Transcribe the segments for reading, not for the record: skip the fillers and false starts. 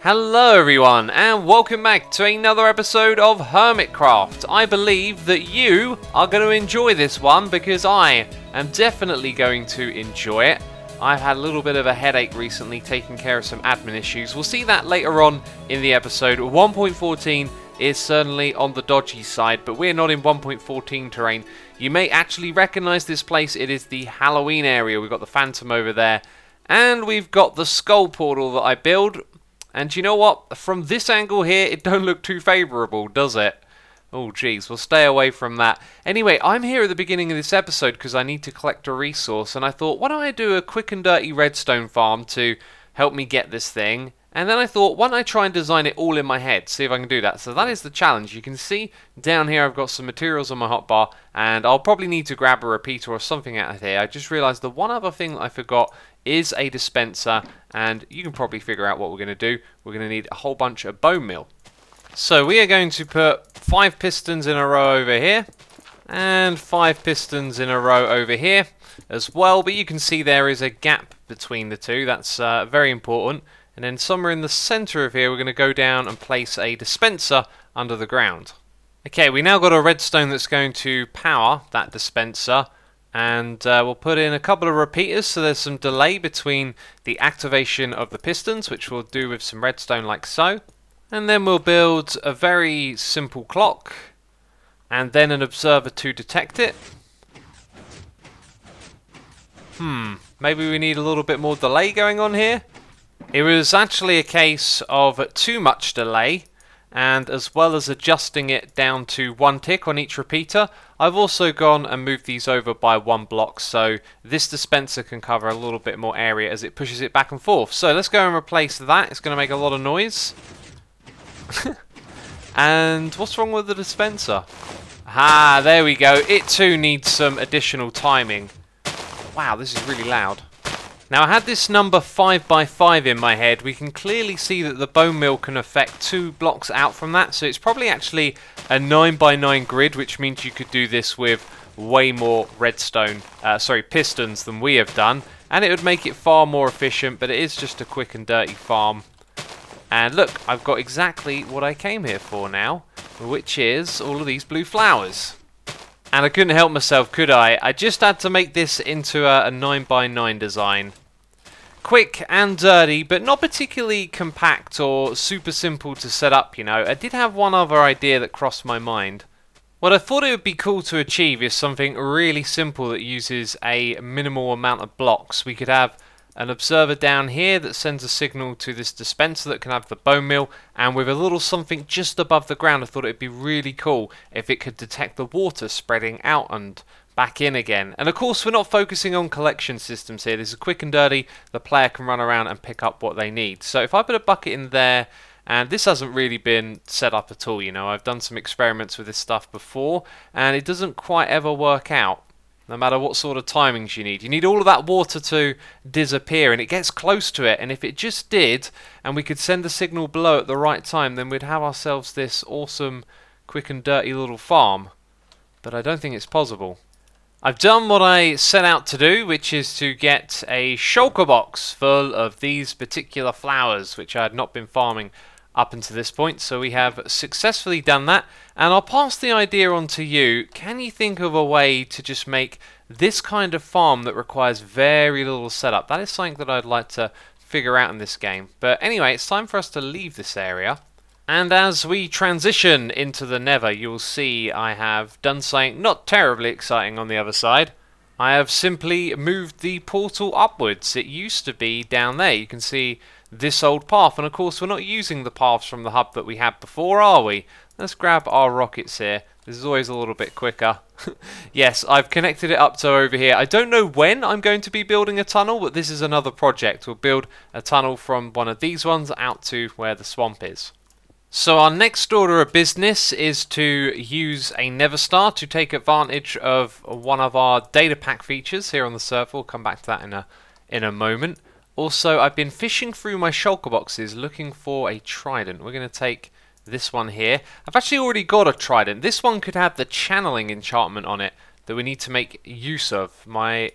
Hello everyone and welcome back to another episode of Hermitcraft. I believe that you are going to enjoy this one because I am definitely going to enjoy it. I've had a little bit of a headache recently taking care of some admin issues. We'll see that later on in the episode. 1.14 is certainly on the dodgy side, but we're not in 1.14 terrain. You may actually recognize this place. It is the Halloween area. We've got the Phantom over there and we've got the Skull Portal that I build. And you know what? From this angle here, it don't look too favourable, does it? Oh, geez, we'll stay away from that. Anyway, I'm here at the beginning of this episode because I need to collect a resource, and I thought, why don't I do a quick and dirty redstone farm to help me get this thing? And then I thought, why don't I try and design it all in my head, see if I can do that. So that is the challenge. You can see down here I've got some materials on my hotbar, and I'll probably need to grab a repeater or something out of here. I just realised the one other thing that I forgot is a dispenser, and you can probably figure out what we're going to do. We're going to need a whole bunch of bone meal. So we are going to put 5 pistons in a row over here, and 5 pistons in a row over here as well, but you can see there is a gap between the two. That's very important. And then somewhere in the center of here we're going to go down and place a dispenser under the ground. Okay, we now got a redstone that's going to power that dispenser, and we'll put in a couple of repeaters so there's some delay between the activation of the pistons, which we'll do with some redstone like so. And then we'll build a very simple clock and then an observer to detect it. Maybe we need a little bit more delay going on here. It was actually a case of too much delay, and as well as adjusting it down to 1 tick on each repeater, I've also gone and moved these over by 1 block so this dispenser can cover a little bit more area as it pushes it back and forth. So let's go and replace that. It's going to make a lot of noise. And what's wrong with the dispenser? Ah, there we go. It too needs some additional timing. Wow, this is really loud. Now I had this number 5x5 in my head. We can clearly see that the bone meal can affect 2 blocks out from that, so it's probably actually a 9x9 grid, which means you could do this with way more pistons than we have done, and it would make it far more efficient, but it is just a quick and dirty farm. And look, I've got exactly what I came here for now, which is all of these blue flowers. And I couldn't help myself, could I? I just had to make this into a 9x9 design. Quick and dirty, but not particularly compact or super simple to set up, you know. I did have one other idea that crossed my mind. What I thought it would be cool to achieve is something really simple that uses a minimal amount of blocks. We could have an observer down here that sends a signal to this dispenser that can have the bone meal, and with a little something just above the ground, I thought it'd be really cool if it could detect the water spreading out and back in again. And of course we're not focusing on collection systems here. This is quick and dirty. The player can run around and pick up what they need. So if I put a bucket in there, and this hasn't really been set up at all, you know, I've done some experiments with this stuff before and it doesn't quite ever work out. No matter what sort of timings you need all of that water to disappear, and it gets close to it, and if it just did and we could send a signal below at the right time, then we'd have ourselves this awesome quick and dirty little farm. But I don't think it's possible. I've done what I set out to do, which is to get a shulker box full of these particular flowers, which I had not been farming up until this point, so we have successfully done that, and I'll pass the idea on to you. Can you think of a way to just make this kind of farm that requires very little setup? That is something that I'd like to figure out in this game. But anyway, it's time for us to leave this area, and as we transition into the Nether, you'll see I have done something not terribly exciting on the other side. I have simply moved the portal upwards. It used to be down there. You can see this old path, and of course we're not using the paths from the hub that we had before, are we? Let's grab our rockets here. This is always a little bit quicker. Yes, I've connected it up to over here. I don't know when I'm going to be building a tunnel, but this is another project. We'll build a tunnel from one of these ones out to where the swamp is. So our next order of business is to use a Nether Star to take advantage of one of our data pack features here on the server. We'll come back to that in a moment. Also, I've been fishing through my shulker boxes looking for a Trident. We're going to take this one here. I've actually already got a Trident. This one could have the channeling enchantment on it that we need to make use of. My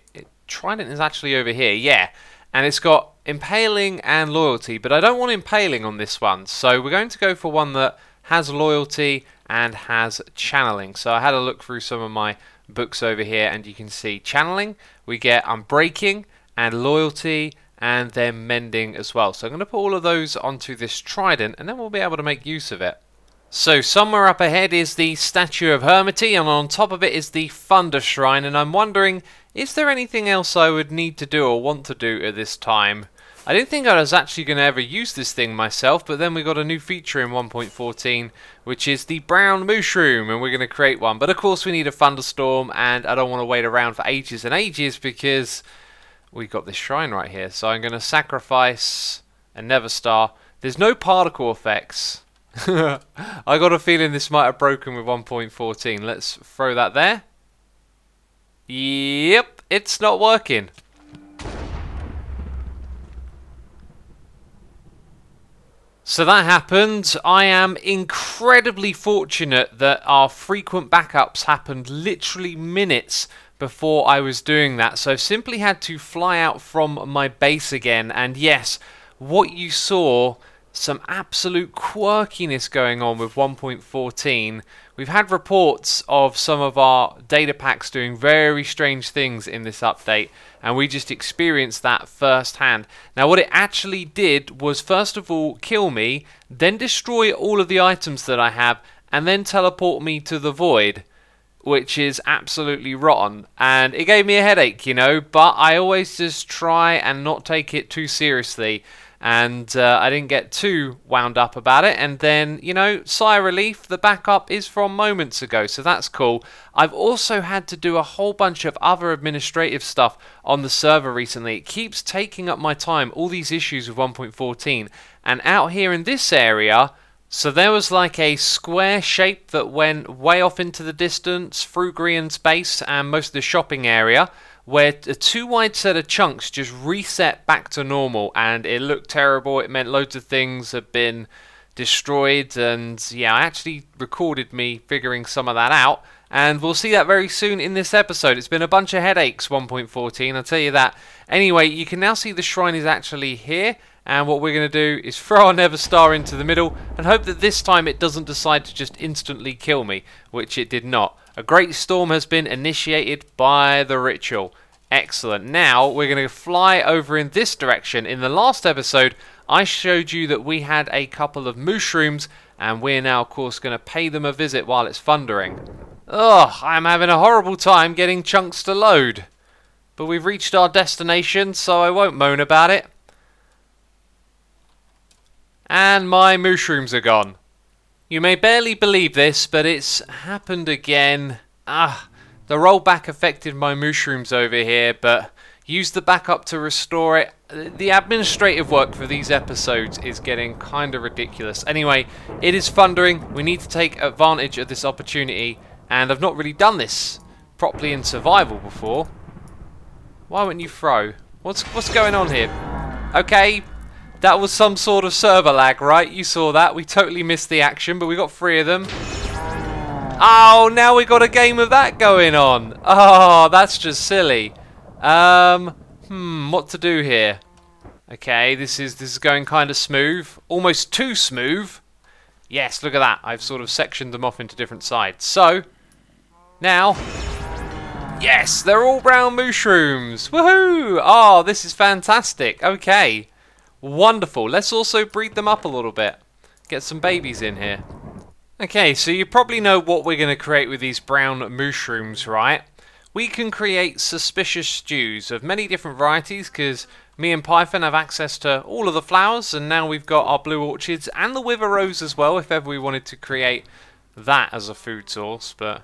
Trident is actually over here, yeah. And it's got impaling and loyalty, but I don't want impaling on this one, so we're going to go for one that has loyalty and has channeling. So I had a look through some of my books over here, and you can see channeling, we get unbreaking and loyalty, and then mending as well. So I'm going to put all of those onto this trident, and then we'll be able to make use of it. So somewhere up ahead is the statue of Hermity, and on top of it is the Thunder Shrine, and I'm wondering, is there anything else I would need to do or want to do at this time? I didn't think I was actually going to ever use this thing myself, but then we got a new feature in 1.14, which is the brown mushroom, and we're going to create one. But of course we need a thunderstorm, and I don't want to wait around for ages and ages because we've got this shrine right here. So I'm going to sacrifice a Nether Star. There's no particle effects. I got a feeling this might have broken with 1.14. Let's throw that there. Yep, it's not working. So that happened. I am incredibly fortunate that our frequent backups happened literally minutes before I was doing that. So I've simply had to fly out from my base again. And yes, what you saw, some absolute quirkiness going on with 1.14. We've had reports of some of our data packs doing very strange things in this update, and we just experienced that firsthand. Now what it actually did was first of all kill me, then destroy all of the items that I have, and then teleport me to the void, which is absolutely rotten. And it gave me a headache, you know, but I always just try and not take it too seriously. And I didn't get too wound up about it, and then, you know, sigh of relief, the backup is from moments ago, so that's cool. I've also had to do a whole bunch of other administrative stuff on the server recently. It keeps taking up my time, all these issues with 1.14, and out here in this area, so there was like a square shape that went way off into the distance through Grian's base and most of the shopping area, where a too wide set of chunks just reset back to normal, and it looked terrible. It meant loads of things had been destroyed, and yeah, I actually recorded me figuring some of that out, and we'll see that very soon in this episode. It's been a bunch of headaches, 1.14, I'll tell you that. Anyway, you can now see the shrine is actually here, and what we're going to do is throw our Nether Star into the middle and hope that this time it doesn't decide to just instantly kill me, which it did not. A great storm has been initiated by the ritual. Excellent. Now we're going to fly over in this direction. In the last episode, I showed you that we had a couple of mushrooms, and we're now, of course, going to pay them a visit while it's thundering. Ugh, I'm having a horrible time getting chunks to load. But we've reached our destination, so I won't moan about it. And my mushrooms are gone. You may barely believe this, but it's happened again. The rollback affected my mushrooms over here, but use the backup to restore it. The administrative work for these episodes is getting kind of ridiculous. Anyway, it is thundering. We need to take advantage of this opportunity, and I've not really done this properly in survival before. Why wouldn't you throw? What's going on here? Okay. That was some sort of server lag, right? You saw that. We totally missed the action, but we got 3 of them. Oh, now we got a game of that going on. Oh, that's just silly. What to do here? Okay, this is going kind of smooth. Almost too smooth. Yes, look at that. I've sort of sectioned them off into different sides. So, now... Yes, they're all brown mushrooms. Woohoo! Oh, this is fantastic. Okay. Wonderful. Let's also breed them up a little bit. Get some babies in here. Okay, so you probably know what we're going to create with these brown mushrooms, right? We can create suspicious stews of many different varieties, because me and Python have access to all of the flowers, and now we've got our blue orchids and the wither rose as well, if ever we wanted to create that as a food source, but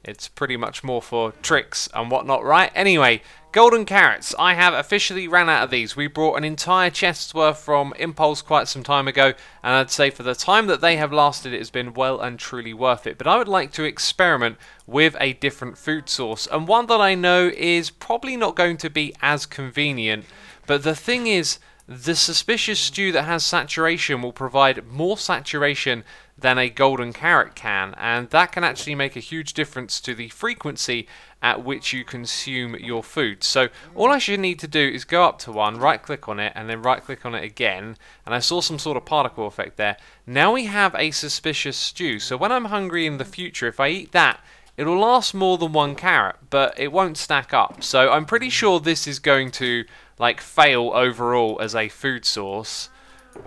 it's pretty much more for tricks and whatnot, right? Anyway, golden carrots. I have officially ran out of these. We brought an entire chest's worth from Impulse quite some time ago, and I'd say for the time that they have lasted, it has been well and truly worth it. But I would like to experiment with a different food source, and one that I know is probably not going to be as convenient. But the thing is, the suspicious stew that has saturation will provide more saturation than a golden carrot can, and that can actually make a huge difference to the frequency at which you consume your food. So all I should need to do is go up to one, right click on it, and then right click on it again, and I saw some sort of particle effect there. Now we have a suspicious stew, so when I'm hungry in the future, if I eat that, it'll last more than one carrot, but it won't stack up. So I'm pretty sure this is going to like fail overall as a food source.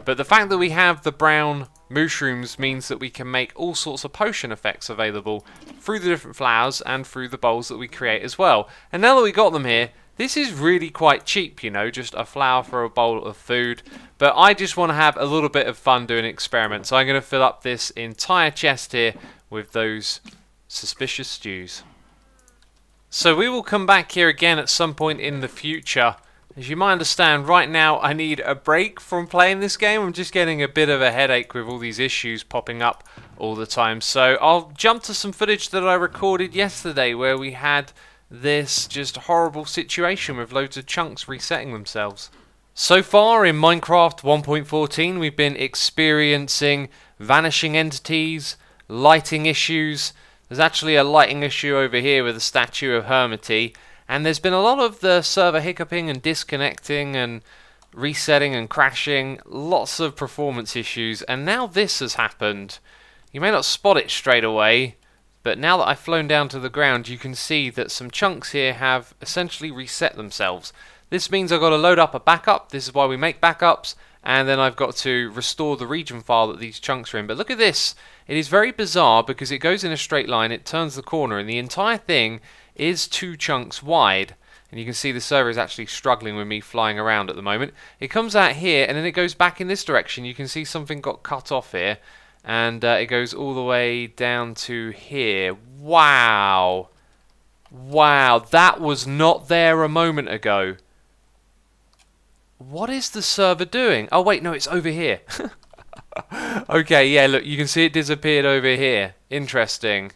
But the fact that we have the brown mushrooms means that we can make all sorts of potion effects available through the different flowers and through the bowls that we create as well. And now that we got them here, this is really quite cheap, you know, just a flower for a bowl of food. But I just want to have a little bit of fun doing experiments. So I'm going to fill up this entire chest here with those suspicious stews. So we will come back here again at some point in the future. As you might understand, right now I need a break from playing this game. I'm just getting a bit of a headache with all these issues popping up all the time. So I'll jump to some footage that I recorded yesterday where we had this just horrible situation with loads of chunks resetting themselves. So far in Minecraft 1.14 we've been experiencing vanishing entities, lighting issues. There's actually a lighting issue over here with a statue of Hermity. And there's been a lot of the server hiccuping and disconnecting and resetting and crashing. Lots of performance issues. And now this has happened. You may not spot it straight away, but now that I've flown down to the ground, you can see that some chunks here have essentially reset themselves. This means I've got to load up a backup. This is why we make backups. And then I've got to restore the region file that these chunks are in. But look at this. It is very bizarre because it goes in a straight line, it turns the corner, and the entire thing is 2 chunks wide. And you can see the server is actually struggling with me flying around at the moment. It comes out here and then it goes back in this direction. You can see something got cut off here. And it goes all the way down to here. Wow. Wow, that was not there a moment ago. What is the server doing? Oh wait, no, it's over here. Okay, yeah, look, you can see it disappeared over here. Interesting.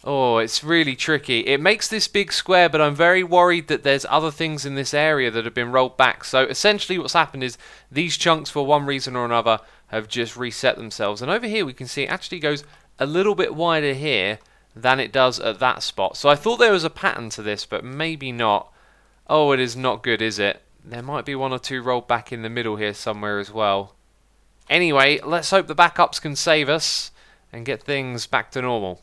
Oh, it's really tricky. It makes this big square, but I'm very worried that there's other things in this area that have been rolled back. So essentially what's happened is these chunks, for one reason or another, have just reset themselves. And over here we can see it actually goes a little bit wider here than it does at that spot. So I thought there was a pattern to this, but maybe not. Oh, it is not good, is it? There might be 1 or 2 rolled back in the middle here somewhere as well. Anyway, let's hope the backups can save us and get things back to normal.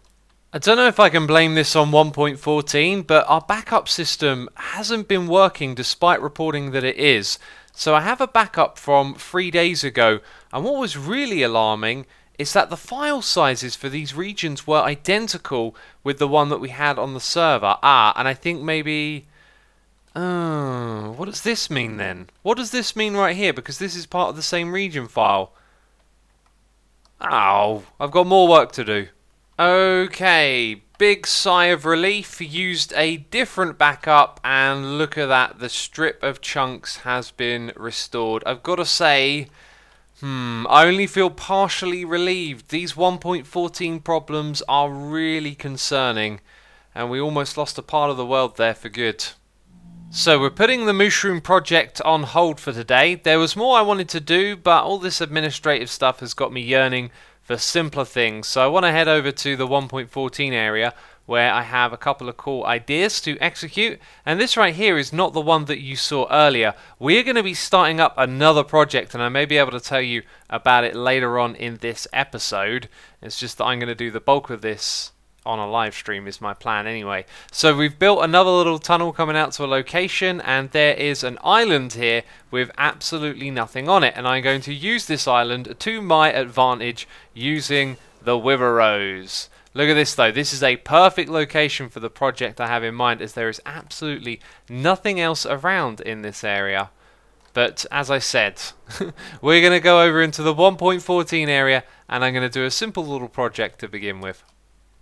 I don't know if I can blame this on 1.14, but our backup system hasn't been working despite reporting that it is. So I have a backup from 3 days ago, and what was really alarming is that the file sizes for these regions were identical with the one that we had on the server. And I think maybe... what does this mean then? What does this mean right here? Because this is part of the same region file. Oh, I've got more work to do. Okay, big sigh of relief. Used a different backup, and look at that. The strip of chunks has been restored. I've got to say, I only feel partially relieved. These 1.14 problems are really concerning, and we almost lost a part of the world there for good. So we're putting the mushroom project on hold for today. There was more I wanted to do, but all this administrative stuff has got me yearning for simpler things. So I want to head over to the 1.14 area where I have a couple of cool ideas to execute. And this right here is not the one that you saw earlier. We're going to be starting up another project, and I may be able to tell you about it later on in this episode. It's just that I'm going to do the bulk of this on a live stream is my plan anyway. So we've built another little tunnel coming out to a location, and there is an island here with absolutely nothing on it, and I'm going to use this island to my advantage using the Wither Rose. Look at this though, this is a perfect location for the project I have in mind, as there is absolutely nothing else around in this area. But as I said, we're going to go over into the 1.14 area, and I'm going to do a simple little project to begin with.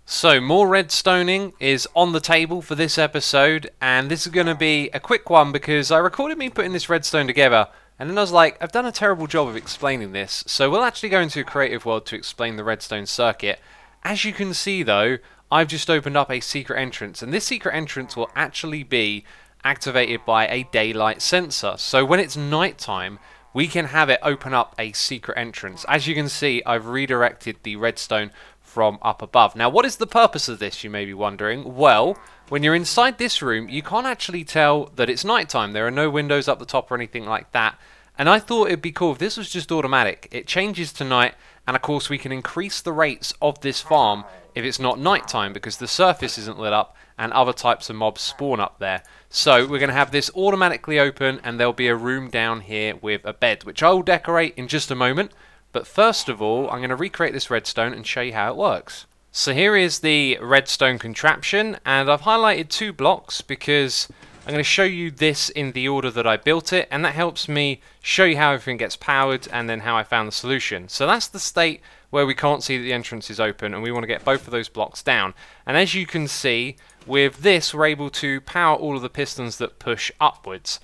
So more redstoning is on the table for this episode, and this is going to be a quick one because I recorded me putting this redstone together, and then I was like, I've done a terrible job of explaining this, so we'll actually go into a creative world to explain the redstone circuit. As you can see though, I've just opened up a secret entrance, and this secret entrance will actually be activated by a daylight sensor. So when it's nighttime, we can have it open up a secret entrance. As you can see, I've redirected the redstone from up above. Now, what is the purpose of this, you may be wondering? Well, when you're inside this room, you can't actually tell that it's nighttime. There are no windows up the top or anything like that. And I thought it'd be cool if this was just automatic. It changes to night, and of course we can increase the rates of this farm if it's not nighttime, because the surface isn't lit up and other types of mobs spawn up there. So we're going to have this automatically open, and there'll be a room down here with a bed, which I will decorate in just a moment. But first of all, I'm going to recreate this redstone and show you how it works. So here is the redstone contraption, and I've highlighted 2 blocks because I'm going to show you this in the order that I built it, and that helps me show you how everything gets powered and then how I found the solution. So that's the state where we can't see that the entrance is open, and we want to get both of those blocks down. And as you can see, with this we're able to power all of the pistons that push upwards,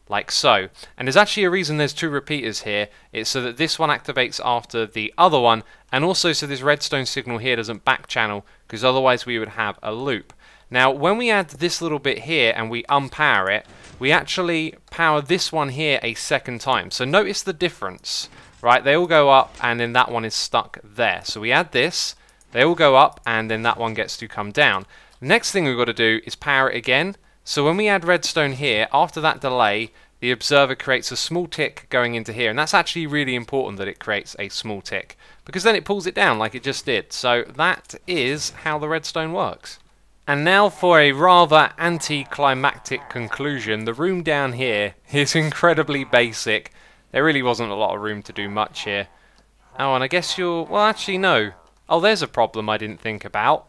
like so. And there's actually a reason there's 2 repeaters here. It's so that this one activates after the other one, and also so this redstone signal here doesn't back channel, because otherwise we would have a loop. Now, when we add this little bit here and we unpower it, we actually power this one here a second time. So notice the difference, right? They all go up, and then that one is stuck there. So we add this, they all go up, and then that one gets to come down. The next thing we've got to do is power it again. So when we add redstone here, after that delay, the observer creates a small tick going into here. And that's actually really important that it creates a small tick, because then it pulls it down like it just did. So that is how the redstone works. And now for a rather anticlimactic conclusion. The room down here is incredibly basic. There really wasn't a lot of room to do much here. Oh, and I guess you're... well, actually, no. Oh, there's a problem I didn't think about.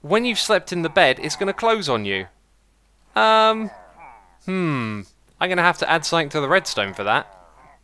When you've slept in the bed, it's going to close on you. I'm going to have to add something to the redstone for that.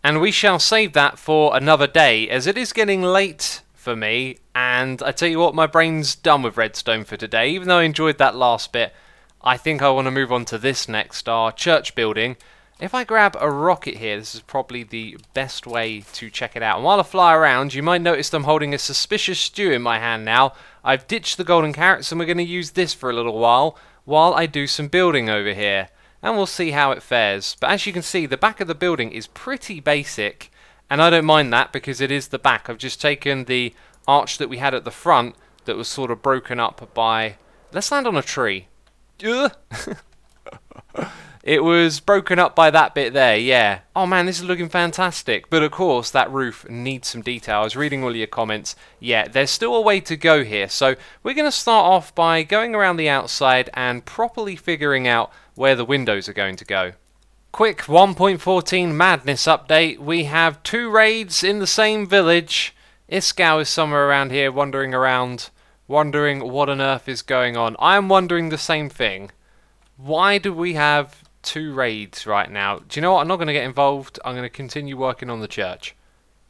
And we shall save that for another day, as it is getting late for me, and I tell you what, my brain's done with redstone for today. Even though I enjoyed that last bit, I think I want to move on to this next, our church building. If I grab a rocket here, this is probably the best way to check it out. And while I fly around, you might notice I'm holding a suspicious stew in my hand now. I've ditched the golden carrots, and we're going to use this for a little while I do some building over here. And we'll see how it fares. But as you can see, the back of the building is pretty basic, and I don't mind that because it is the back. I've just taken the arch that we had at the front that was sort of broken up by... let's land on a tree. It was broken up by that bit there, yeah. Oh man, this is looking fantastic. But of course, that roof needs some detail. I was reading all your comments. Yeah, there's still a way to go here. So we're going to start off by going around the outside and properly figuring out where the windows are going to go. Quick 1.14 madness update. We have 2 raids in the same village. Iskow is somewhere around here wandering around, wondering what on earth is going on. I am wondering the same thing. Why do we have 2 raids right now? Do you know what? I'm not going to get involved. I'm going to continue working on the church.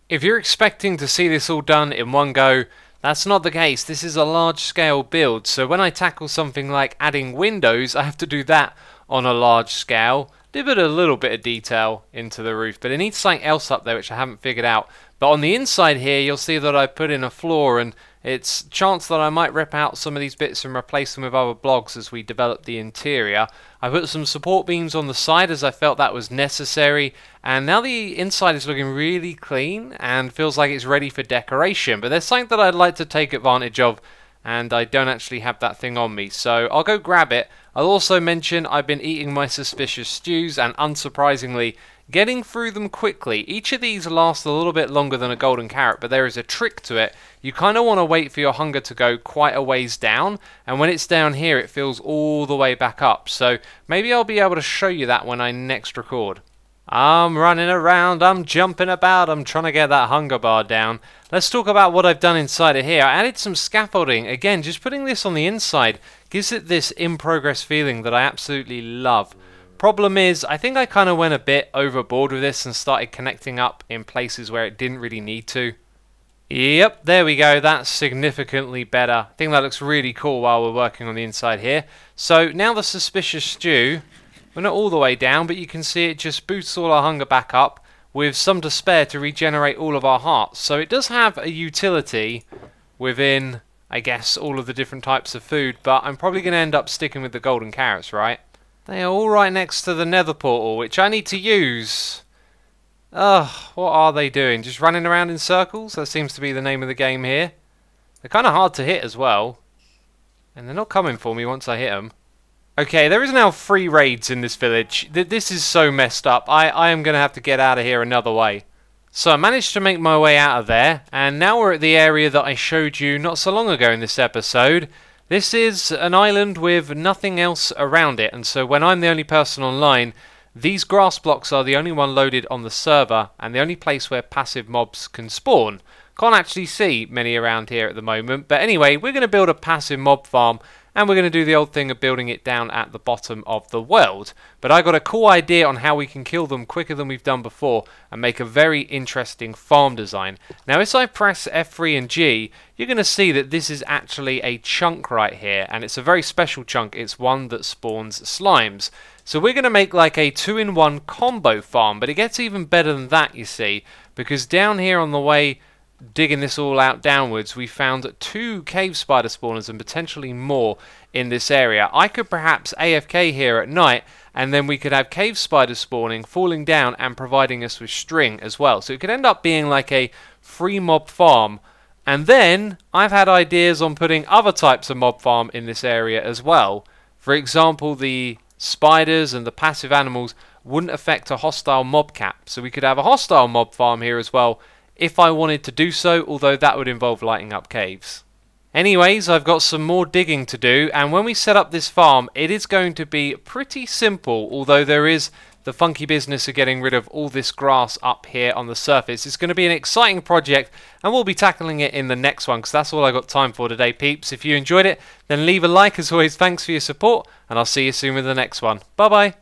If you're expecting to see this all done in one go, that's not the case. This is a large-scale build, so when I tackle something like adding windows, I have to do that on a large scale. Did put a little bit of detail into the roof, but it needs something else up there which I haven't figured out. But on the inside here, you'll see that I put in a floor, and it's chance that I might rip out some of these bits and replace them with other blocks as we develop the interior. I put some support beams on the side as I felt that was necessary, and now the inside is looking really clean and feels like it's ready for decoration. But there's something that I'd like to take advantage of, and I don't actually have that thing on me, so I'll go grab it. I'll also mention I've been eating my suspicious stews, and unsurprisingly, getting through them quickly. Each of these lasts a little bit longer than a golden carrot, but there is a trick to it. You kind of want to wait for your hunger to go quite a ways down, and when it's down here it fills all the way back up. So maybe I'll be able to show you that when I next record. I'm running around, I'm jumping about, I'm trying to get that hunger bar down. Let's talk about what I've done inside of here. I added some scaffolding. Again, just putting this on the inside gives it this in-progress feeling that I absolutely love. Problem is, I think I kind of went a bit overboard with this and started connecting up in places where it didn't really need to. Yep, there we go. That's significantly better. I think that looks really cool while we're working on the inside here. So now the suspicious stew, we're not all the way down, but you can see it just boosts all our hunger back up with some to spare to regenerate all of our hearts. So it does have a utility within, I guess, all of the different types of food, but I'm probably going to end up sticking with the golden carrots, right? They are all right next to the Nether Portal, which I need to use. Ugh, what are they doing? Just running around in circles? That seems to be the name of the game here. They're kind of hard to hit as well. And they're not coming for me once I hit them. Okay, there is now 3 raids in this village. This is so messed up. I am going to have to get out of here another way. So I managed to make my way out of there. And now we're at the area that I showed you not so long ago in this episode. This is an island with nothing else around it. And so when I'm the only person online, these grass blocks are the only one loaded on the server and the only place where passive mobs can spawn. Can't actually see many around here at the moment, but anyway, we're going to build a passive mob farm and we're going to do the old thing of building it down at the bottom of the world. But I got a cool idea on how we can kill them quicker than we've done before and make a very interesting farm design. Now if I press F3 and G, you're going to see that this is actually a chunk right here, and it's a very special chunk. It's one that spawns slimes. So we're going to make like a 2-in-1 combo farm, but it gets even better than that, you see, because down here on the way digging this all out downwards, we found 2 cave spider spawners and potentially more in this area. I could perhaps AFK here at night, and then we could have cave spiders spawning, falling down and providing us with string as well. So it could end up being like a free mob farm. And then I've had ideas on putting other types of mob farm in this area as well. For example, the spiders and the passive animals wouldn't affect a hostile mob cap. So we could have a hostile mob farm here as well if I wanted to do so, although that would involve lighting up caves. Anyways, I've got some more digging to do, and when we set up this farm, it is going to be pretty simple, although there is the funky business of getting rid of all this grass up here on the surface. It's going to be an exciting project, and we'll be tackling it in the next one, because that's all I got time for today, peeps. If you enjoyed it, then leave a like. As always, thanks for your support, and I'll see you soon with the next one. Bye-bye.